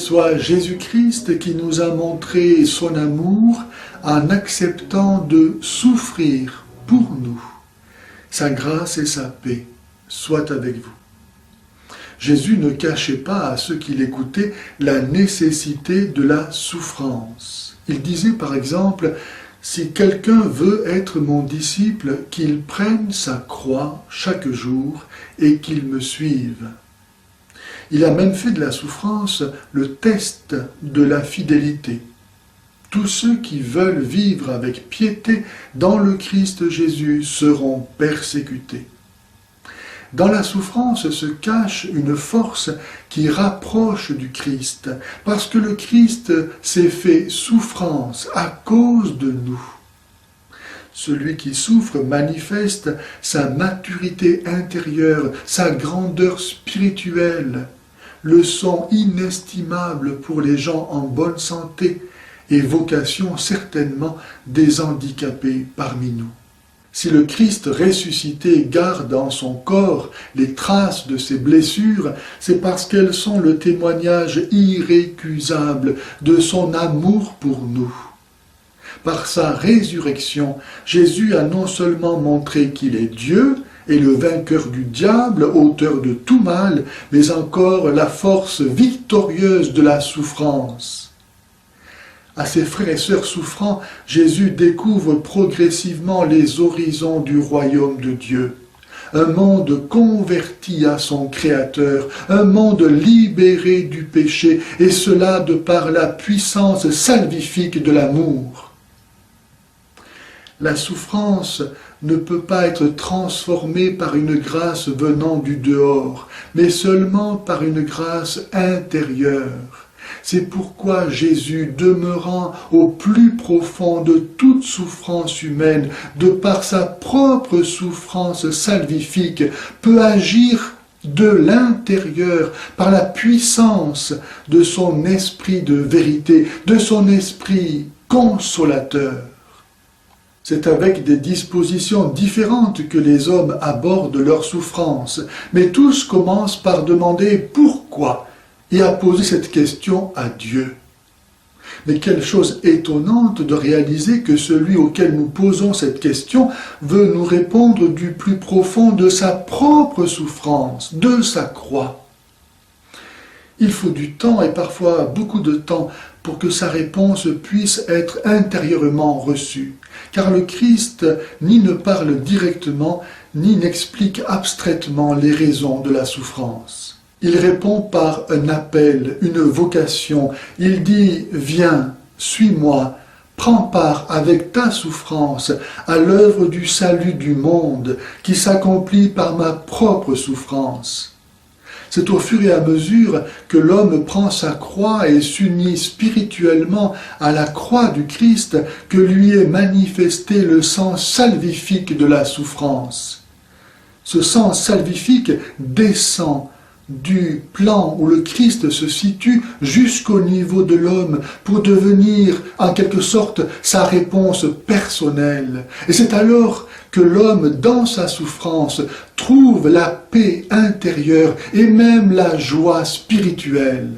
soit Jésus-Christ qui nous a montré son amour en acceptant de souffrir pour nous. Sa grâce et sa paix soient avec vous. Jésus ne cachait pas à ceux qui l'écoutaient la nécessité de la souffrance. Il disait par exemple, « Si quelqu'un veut être mon disciple, qu'il prenne sa croix chaque jour et qu'il me suive. » Il a même fait de la souffrance le test de la fidélité. Tous ceux qui veulent vivre avec piété dans le Christ Jésus seront persécutés. Dans la souffrance se cache une force qui rapproche du Christ, parce que le Christ s'est fait souffrance à cause de nous. Celui qui souffre manifeste sa maturité intérieure, sa grandeur spirituelle, leçon inestimable pour les gens en bonne santé et vocation certainement des handicapés parmi nous. Si le Christ ressuscité garde en son corps les traces de ses blessures, c'est parce qu'elles sont le témoignage irrécusable de son amour pour nous. Par sa résurrection, Jésus a non seulement montré qu'il est Dieu et le vainqueur du diable, auteur de tout mal, mais encore la force victorieuse de la souffrance. À ses frères et sœurs souffrants, Jésus découvre progressivement les horizons du royaume de Dieu. Un monde converti à son Créateur, un monde libéré du péché, et cela de par la puissance salvifique de l'amour. La souffrance ne peut pas être transformée par une grâce venant du dehors, mais seulement par une grâce intérieure. C'est pourquoi Jésus, demeurant au plus profond de toute souffrance humaine, de par sa propre souffrance salvifique, peut agir de l'intérieur par la puissance de son esprit de vérité, de son esprit consolateur. C'est avec des dispositions différentes que les hommes abordent leur souffrance, mais tous commencent par demander pourquoi et à poser cette question à Dieu. Mais quelle chose étonnante de réaliser que celui auquel nous posons cette question veut nous répondre du plus profond de sa propre souffrance, de sa croix. Il faut du temps et parfois beaucoup de temps pour que sa réponse puisse être intérieurement reçue, car le Christ ni ne parle directement, ni n'explique abstraitement les raisons de la souffrance. Il répond par un appel, une vocation. Il dit « Viens, suis-moi, prends part avec ta souffrance à l'œuvre du salut du monde qui s'accomplit par ma propre souffrance. » C'est au fur et à mesure que l'homme prend sa croix et s'unit spirituellement à la croix du Christ que lui est manifesté le sens salvifique de la souffrance. Ce sens salvifique descend du plan où le Christ se situe jusqu'au niveau de l'homme pour devenir en quelque sorte sa réponse personnelle. Et c'est alors que l'homme dans sa souffrance trouve la paix intérieure et même la joie spirituelle.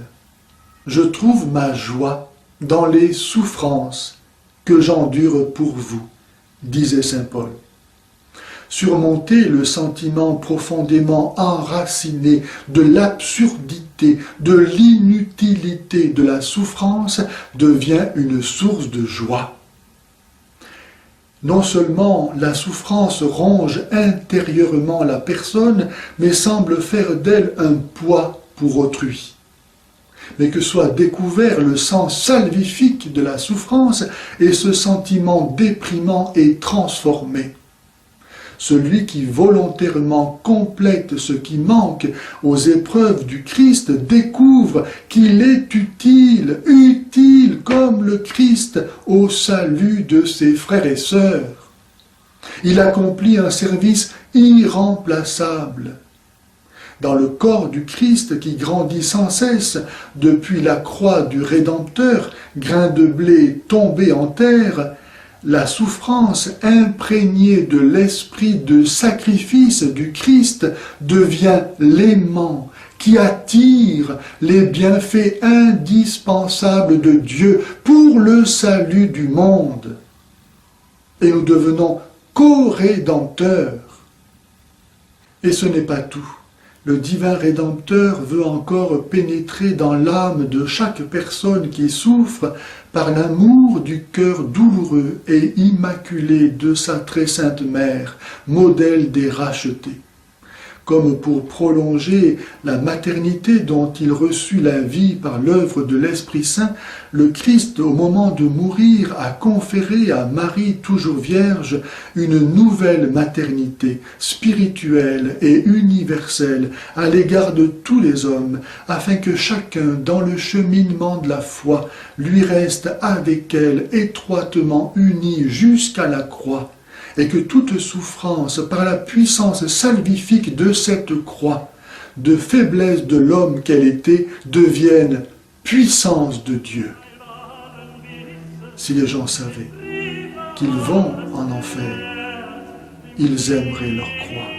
Je trouve ma joie dans les souffrances que j'endure pour vous, disait saint Paul. Surmonter le sentiment profondément enraciné de l'absurdité, de l'inutilité de la souffrance devient une source de joie. Non seulement la souffrance ronge intérieurement la personne, mais semble faire d'elle un poids pour autrui. Mais que soit découvert le sens salvifique de la souffrance et ce sentiment déprimant est transformé. Celui qui volontairement complète ce qui manque aux épreuves du Christ découvre qu'il est utile comme le Christ au salut de ses frères et sœurs. Il accomplit un service irremplaçable. Dans le corps du Christ qui grandit sans cesse depuis la croix du Rédempteur, grain de blé tombé en terre, la souffrance imprégnée de l'esprit de sacrifice du Christ devient l'aimant qui attire les bienfaits indispensables de Dieu pour le salut du monde. Et nous devenons co-rédempteurs. Et ce n'est pas tout. Le divin Rédempteur veut encore pénétrer dans l'âme de chaque personne qui souffre par l'amour du cœur douloureux et immaculé de sa très sainte mère, modèle des rachetés. Comme pour prolonger la maternité dont il reçut la vie par l'œuvre de l'Esprit Saint, le Christ, au moment de mourir, a conféré à Marie, toujours vierge, une nouvelle maternité, spirituelle et universelle, à l'égard de tous les hommes, afin que chacun, dans le cheminement de la foi, lui reste avec elle étroitement uni jusqu'à la croix, et que toute souffrance, par la puissance salvifique de cette croix, de faiblesse de l'homme qu'elle était, devienne puissance de Dieu. Si les gens savaient qu'ils vont en enfer, ils aimeraient leur croix.